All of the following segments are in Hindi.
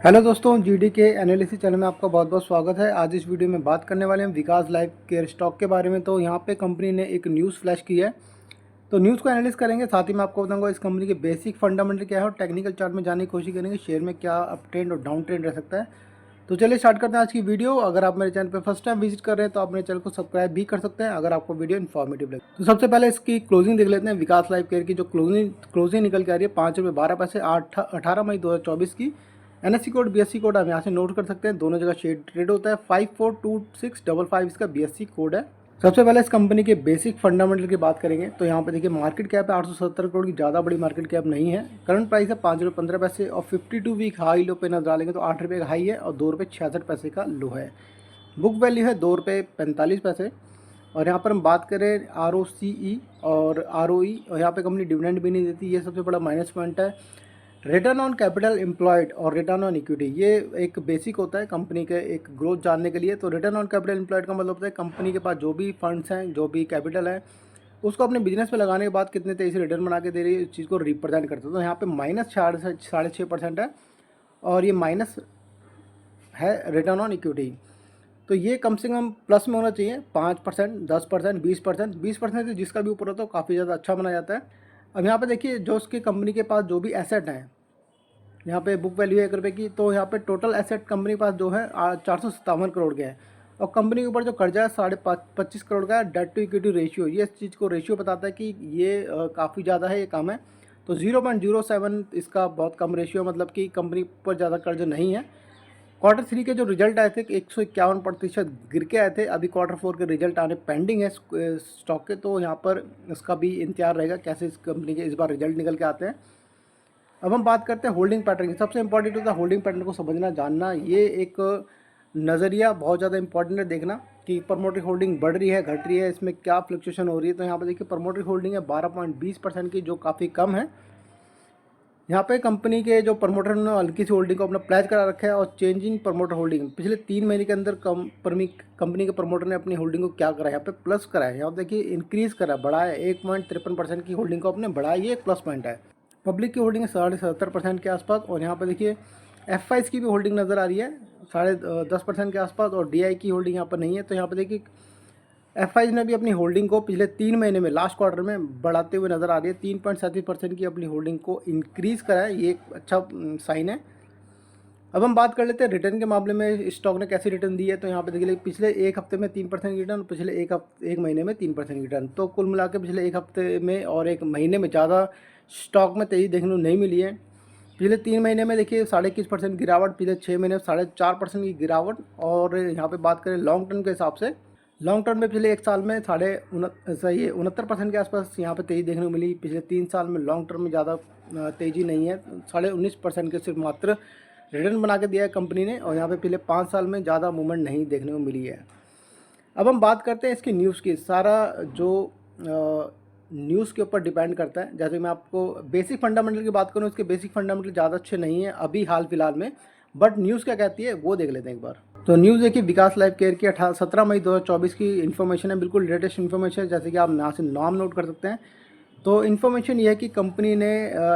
हेलो दोस्तों, जीडी के एनालिसिस चैनल में आपका बहुत बहुत स्वागत है। आज इस वीडियो में बात करने वाले हैं विकास लाइफ केयर स्टॉक के बारे में। तो यहाँ पे कंपनी ने एक न्यूज़ फ्लैश की है, तो न्यूज़ को एनालिसिस करेंगे। साथ ही मैं आपको बताऊंगा इस कंपनी के बेसिक फंडामेंटल क्या है और टेक्निकल चार्ट में जाने की कोशिश करेंगे शेयर में क्या अप ट्रेंड और डाउन ट्रेंड रह सकता है। तो चलिए स्टार्ट करते हैं आज की वीडियो। अगर आप मेरे चैनल पर फर्स्ट टाइम विजिट कर रहे हैं तो आप मेरे चैनल को सब्सक्राइब भी कर सकते हैं अगर आपको वीडियो इन्फॉर्मेटिव लगे। तो सबसे पहले इसकी क्लोजिंग देख लेते हैं। विकास लाइफ केयर की जो क्लोजिंग निकल के आ रही है ₹5.12 18 मई 2024 की। एनएससी कोड बीएससी कोड हम यहाँ से नोट कर सकते हैं, दोनों जगह शेयर ट्रेड होता है। 542655 इसका बीएससी कोड है। सबसे पहले इस कंपनी के बेसिक फंडामेंटल की बात करेंगे तो यहाँ पे देखिए मार्केट कैप है 870 करोड़ की, ज़्यादा बड़ी मार्केट कैप नहीं है। करंट प्राइस है ₹5.15 और 52 वीक हाई लो पे नजर डालेंगे तो ₹8 का हाई है और ₹2.66 का लो है। बुक वैल्यू है ₹2.45। और यहाँ पर हम बात करें ROCE और ROE, और यहाँ पे कंपनी डिविडेंड भी नहीं देती, ये सबसे बड़ा माइनस पॉइंट है। रिटर्न ऑन कैपिटल एम्प्लॉयड और रिटर्न ऑन इक्विटी, ये एक बेसिक होता है कंपनी के एक ग्रोथ जानने के लिए। तो रिटर्न ऑन कैपिटल एम्प्लॉयड का मतलब होता है कंपनी के पास जो भी फंड्स हैं, जो भी कैपिटल है, उसको अपने बिजनेस में लगाने के बाद कितने तेजी से रिटर्न बना के दे रही है, इस चीज़ को रिप्रेजेंट करते हैं। तो यहाँ पे -6.5% है और ये माइनस है रिटर्न ऑन इक्विटी। तो ये कम से कम प्लस में होना चाहिए, 5%, 10%, 20%। 20% से जिसका भी ऊपर होता है तो काफ़ी ज़्यादा अच्छा माना जाता है। अब यहाँ पे देखिए जो उसकी कंपनी के पास जो भी एसेट हैं, यहाँ पे बुक वैल्यू है ₹1 की, तो यहाँ पे टोटल एसेट कंपनी के पास जो है 457 करोड़ के हैं। और कंपनी के ऊपर जो कर्जा है 25 करोड़ का है। डेट टू इक्विटी रेशियो, ये इस चीज़ को रेशियो बताता है कि ये काफ़ी ज़्यादा है, ये कम है। तो 0.07 इसका बहुत कम रेशियो, मतलब कि कंपनी पर ज़्यादा कर्ज नहीं है। Q3 के जो रिजल्ट आए थे 151% गिर के आए थे। अभी Q4 के रिजल्ट आने पेंडिंग है स्टॉक के, तो यहाँ पर इसका भी इंतजार रहेगा कैसे इस कंपनी के इस बार रिजल्ट निकल के आते हैं। अब हम बात करते हैं होल्डिंग पैटर्न की। सबसे इंपॉर्टेंट होता है होल्डिंग पैटर्न को समझना जानना। ये एक नज़रिया बहुत ज़्यादा इंपॉर्टेंट है देखना कि प्रमोटर होल्डिंग बढ़ रही है घट रही है, इसमें क्या फ्लक्चुएशन हो रही है। तो यहाँ पर देखिए प्रमोटर होल्डिंग है 12.20% की, जो काफ़ी कम है। यहाँ पे कंपनी के जो प्रमोटर ने हल्की सी होल्डिंग को अपना प्लेज करा रखा है। और चेंजिंग प्रमोटर होल्डिंग पिछले 3 महीने के अंदर कंपनी के प्रमोटर ने अपनी होल्डिंग को क्या करा है, यहाँ पे प्लस करा है। यहाँ देखिए इंक्रीज करा, बढ़ाया, 1.53% की होल्डिंग को अपने बढ़ाया, ये एक प्लस पॉइंट है। पब्लिक की होल्डिंग है 70.5% के आसपास। और यहाँ पे देखिए एफ की भी होल्डिंग नज़र आ रही है 10.5% के आसपास। और डी की होल्डिंग यहाँ पर नहीं है। तो यहाँ पर देखिए एफ ने भी अपनी होल्डिंग को पिछले 3 महीने में लास्ट क्वार्टर में बढ़ाते हुए नज़र आ रही है। 3.37% की अपनी होल्डिंग को इंक्रीज़ करा है, ये एक अच्छा साइन है। अब हम बात कर लेते हैं रिटर्न के मामले में स्टॉक ने कैसी रिटर्न दी है। तो यहाँ पे देखिए पिछले एक हफ्ते में 3% की रिटर्न, पिछले एक महीने में 3% की रिटर्न। तो कुल मिला के पिछले एक हफ्ते में और एक महीने में ज़्यादा स्टॉक में तेज़ी देखने को नहीं मिली है। पिछले 3 महीने में देखिए 21.5% गिरावट, पिछले 6 महीने में 4.5% की गिरावट। और यहाँ पे बात करें लॉन्ग टर्म के हिसाब से, लॉन्ग टर्म में पिछले एक साल में 69% के आसपास यहाँ पे तेज़ी देखने को मिली। पिछले 3 साल में लॉन्ग टर्म में ज़्यादा तेज़ी नहीं है, 19.5% के सिर्फ मात्र रिटर्न बना के दिया है कंपनी ने। और यहाँ पे पिछले 5 साल में ज़्यादा मूवमेंट नहीं देखने को मिली है। अब हम बात करते हैं इसकी न्यूज़ की। सारा जो न्यूज़ के ऊपर डिपेंड करता है। जैसे मैं आपको बेसिक फंडामेंटल की बात करूँ, इसके बेसिक फंडामेंटल ज़्यादा अच्छे नहीं है अभी हाल फिलहाल में, बट न्यूज़ क्या कहती है वो देख लेते हैं एक बार। तो न्यूज़ देखिए विकास लाइफ केयर की 17 मई 2024 की इन्फॉर्मेशन है, बिल्कुल लेटेस्ट इन्फॉर्मेशन है। जैसे कि आप यहाँ से नाम नोट कर सकते हैं। तो इन्फॉर्मेशन ये है कि कंपनी ने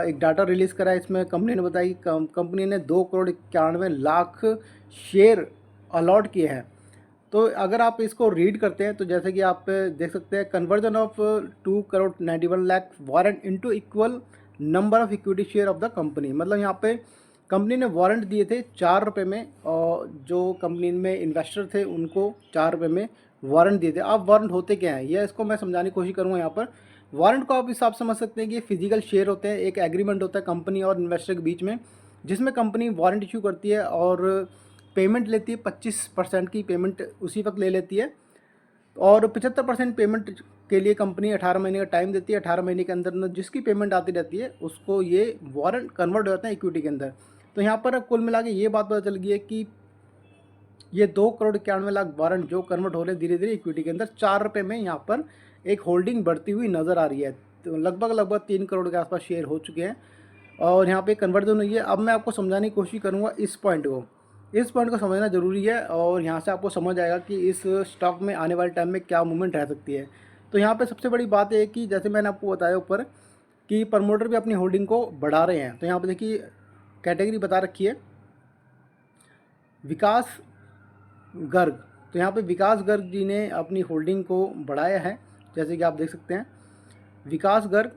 एक डाटा रिलीज़ करा है। इसमें कंपनी ने बताया कि कंपनी ने 2,91,00,000 शेयर अलॉट किए हैं। तो अगर आप इसको रीड करते हैं तो जैसे कि आप देख सकते हैं, conversion of 2,91,00,000 warrant into equal number of equity share of the company. मतलब यहाँ पे कंपनी ने वारंट दिए थे ₹4 में, और जो कंपनी में इन्वेस्टर थे उनको ₹4 में वारंट दिए थे। अब वारंट होते क्या हैं, ये इसको मैं समझाने की कोशिश करूँगा। यहाँ पर वारंट को आप हिसाब समझ सकते हैं कि ये फिजिकल शेयर होते हैं, एक एग्रीमेंट होता है कंपनी और इन्वेस्टर के बीच में, जिसमें कंपनी वारंट इशू करती है और पेमेंट लेती है। 25% की पेमेंट उसी वक्त ले लेती है और 75% पेमेंट के लिए कंपनी 18 महीने का टाइम देती है। 18 महीने के अंदर जिसकी पेमेंट आती रहती है उसको ये वारंट कन्वर्ट हो जाता है इक्विटी के अंदर। तो यहाँ पर कुल मिला के ये बात पता चल गई है कि ये 2,91,00,000 वारंट जो कन्वर्ट हो रहे हैं धीरे धीरे इक्विटी के अंदर, ₹4 में यहाँ पर एक होल्डिंग बढ़ती हुई नज़र आ रही है। तो लगभग 3 करोड़ के आसपास शेयर हो चुके हैं और यहाँ पे कन्वर्जन हुई है। अब मैं आपको समझाने की कोशिश करूँगा इस पॉइंट को समझना ज़रूरी है और यहाँ से आपको समझ आएगा कि इस स्टॉक में आने वाले टाइम में क्या मूवमेंट रह सकती है। तो यहाँ पे सबसे बड़ी बात है कि जैसे मैंने आपको बताया ऊपर कि प्रमोटर भी अपनी होल्डिंग को बढ़ा रहे हैं। तो यहाँ पे देखिए कैटेगरी बता रखी है विकास गर्ग। तो यहाँ पे विकास गर्ग जी ने अपनी होल्डिंग को बढ़ाया है, जैसे कि आप देख सकते हैं। विकास गर्ग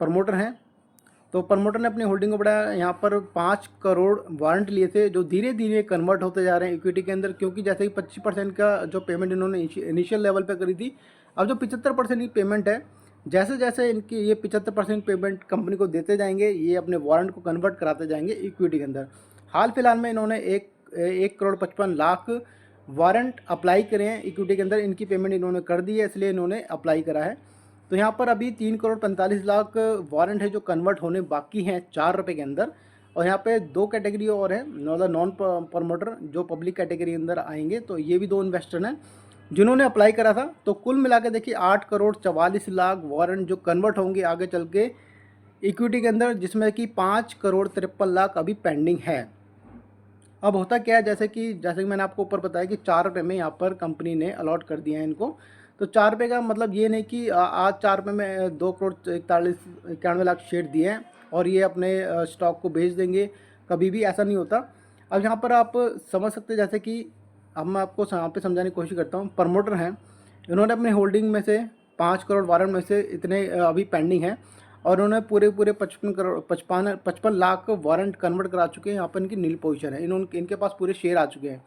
प्रमोटर हैं, तो प्रमोटर ने अपनी होल्डिंग को बढ़ाया। यहाँ पर 5 करोड़ वारंट लिए थे जो धीरे धीरे कन्वर्ट होते जा रहे हैं इक्विटी के अंदर, क्योंकि जैसे कि 25% का जो पेमेंट इन्होंने इनिशियल लेवल पे करी थी, अब जो 75% की पेमेंट है, जैसे जैसे इनकी ये 75% पेमेंट कंपनी को देते जाएंगे, ये अपने वारंट को कन्वर्ट कराते जाएंगे इक्विटी के अंदर। हाल फिलहाल में इन्होंने 1,55,00,000 वारंट अप्लाई करे हैं इक्विटी के अंदर, इनकी पेमेंट इन्होंने कर दी है, इसलिए इन्होंने अप्लाई करा है। तो यहाँ पर अभी 3,45,00,000 वारंट है जो कन्वर्ट होने बाकी हैं ₹4 के अंदर। और यहाँ पे 2 कैटेगरी और हैं, मतलब नॉन प्रमोटर जो पब्लिक कैटेगरी के अंदर आएंगे, तो ये भी 2 इन्वेस्टर हैं जिन्होंने अप्लाई करा था। तो कुल मिला के देखिए 8,44,00,000 वारंट जो कन्वर्ट होंगे आगे चल के इक्विटी के अंदर, जिसमें कि 5,53,00,000 अभी पेंडिंग है। अब होता क्या है, जैसे कि मैंने आपको ऊपर बताया कि ₹4 में यहाँ पर कंपनी ने अलॉट कर दिया है इनको। तो ₹4 का मतलब ये नहीं कि आज ₹4 में 2,41,91,00,000 शेयर दिए हैं और ये अपने स्टॉक को बेच देंगे, कभी भी ऐसा नहीं होता। अब यहाँ पर आप समझ सकते हैं, जैसे कि अब मैं आपको यहाँ पे समझाने की कोशिश करता हूँ। प्रमोटर हैं, इन्होंने अपने होल्डिंग में से 5 करोड़ वारंट में से इतने अभी पेंडिंग हैं, और उन्होंने पूरे 55 लाख वारंट कन्वर्ट करा चुके हैं। यहाँ पर इनकी नील पोजीशन है, इनके पास पूरे शेयर आ चुके हैं।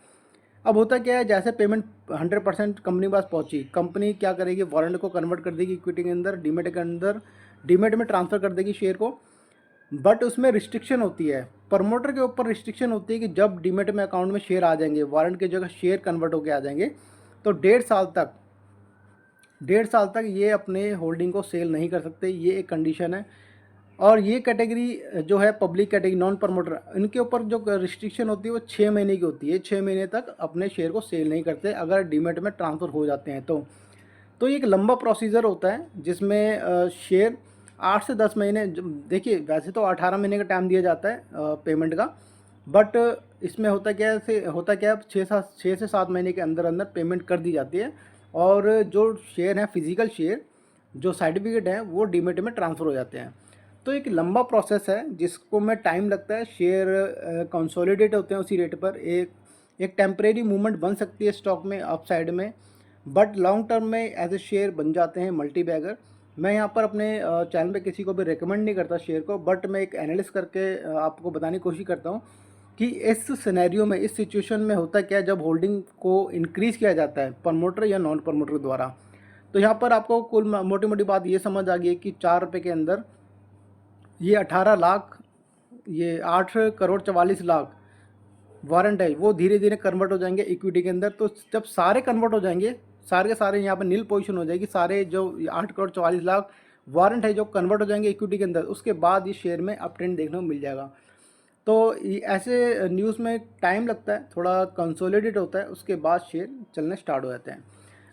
अब होता क्या है, जैसे पेमेंट 100% कंपनी के पास पहुंची, कंपनी क्या करेगी, वारंट को कन्वर्ट कर देगी इक्विटी के अंदर, डीमेट के अंदर, डीमेट में ट्रांसफ़र कर देगी शेयर को। बट उसमें रिस्ट्रिक्शन होती है, प्रमोटर के ऊपर रिस्ट्रिक्शन होती है कि जब डीमेट में अकाउंट में शेयर आ जाएंगे, वारंट की जगह शेयर कन्वर्ट होकर आ जाएंगे, तो 1.5 साल तक ये अपने होल्डिंग को सेल नहीं कर सकते, ये एक कंडीशन है। और ये कैटेगरी जो है पब्लिक कैटेगरी नॉन प्रमोटर, इनके ऊपर जो रिस्ट्रिक्शन होती है वो 6 महीने की होती है। 6 महीने तक अपने शेयर को सेल नहीं करते अगर डीमेट में ट्रांसफ़र हो जाते हैं तो ये एक लंबा प्रोसीजर होता है, जिसमें शेयर 8 से 10 महीने, देखिए वैसे तो 18 महीने का टाइम दिया जाता है पेमेंट का, बट इसमें होता क्या है 6 से 7 महीने के अंदर अंदर पेमेंट कर दी जाती है। और जो शेयर हैं, फिजिकल शेयर जो सर्टिफिकेट हैं, वो डीमेट में ट्रांसफ़र हो जाते हैं। तो एक लंबा प्रोसेस है जिसको में टाइम लगता है। शेयर कंसोलिडेट होते हैं उसी रेट पर, एक टेम्परेरी मूवमेंट बन सकती है स्टॉक में अप साइड में, बट लॉन्ग टर्म में एज ए शेयर बन जाते हैं मल्टी बैगर। मैं यहाँ पर अपने चैनल पे किसी को भी रिकमेंड नहीं करता शेयर को, बट मैं एक एनालिसिस करके आपको बताने की कोशिश करता हूँ कि इस सिनेरियो में, इस सिचुएशन में होता क्या है जब होल्डिंग को इंक्रीज़ किया जाता है प्रमोटर या नॉन प्रमोटर द्वारा। तो यहाँ पर आपको कुल मोटी मोटी बात ये समझ आ गई है कि ₹4 के अंदर ये 18 लाख, ये 8,44,00,000 वारंट है, वो धीरे धीरे कन्वर्ट हो जाएंगे इक्विटी के अंदर। तो जब सारे कन्वर्ट हो जाएंगे, सारे के सारे यहाँ पर नील पोजीशन हो जाएगी, सारे जो 8,44,00,000 वारंट है जो कन्वर्ट हो जाएंगे इक्विटी के अंदर, उसके बाद ये शेयर में अप ट्रेंड देखने को मिल जाएगा। तो ऐसे न्यूज़ में टाइम लगता है, थोड़ा कंसोलिडेट होता है, उसके बाद शेयर चलने स्टार्ट हो जाते हैं।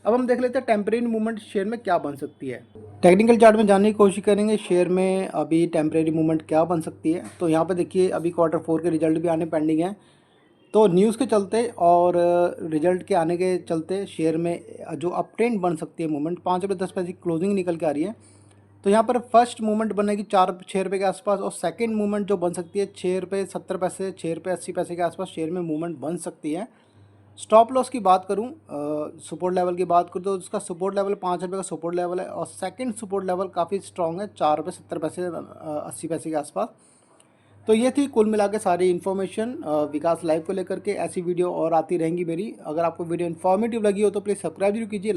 अब हम देख लेते हैं टेम्परेरी मूवमेंट शेयर में क्या बन सकती है। टेक्निकल चार्ट में जानने की कोशिश करेंगे शेयर में अभी टेम्परेरी मूवमेंट क्या बन सकती है। तो यहाँ पे देखिए अभी Q4 के रिजल्ट भी आने पेंडिंग हैं, तो न्यूज़ के चलते और रिजल्ट के आने के चलते शेयर में जो अप ट्रेंड बन सकती है मूवमेंट, ₹5.10 की क्लोजिंग निकल के आ रही है। तो यहाँ पर फर्स्ट मूवमेंट बनेगी 6 रुपये के आसपास, और सेकंड मूवमेंट जो बन सकती है ₹6.70, ₹6.80 के आसपास शेयर में मूवमेंट बन सकती है। स्टॉप लॉस की बात करूँ, सपोर्ट लेवल की बात करूँ, तो उसका सपोर्ट लेवल ₹5 का सपोर्ट लेवल है, और सेकंड सपोर्ट लेवल काफ़ी स्ट्रॉन्ग है, ₹4.70 ₹80 के आसपास। तो ये थी कुल मिला के सारी इन्फॉर्मेशन विकास लाइव को लेकर के। ऐसी वीडियो और आती रहेंगी मेरी। अगर आपको वीडियो इन्फॉर्मेटिव लगी हो तो प्लीज़ सब्सक्राइब जरूर कीजिए।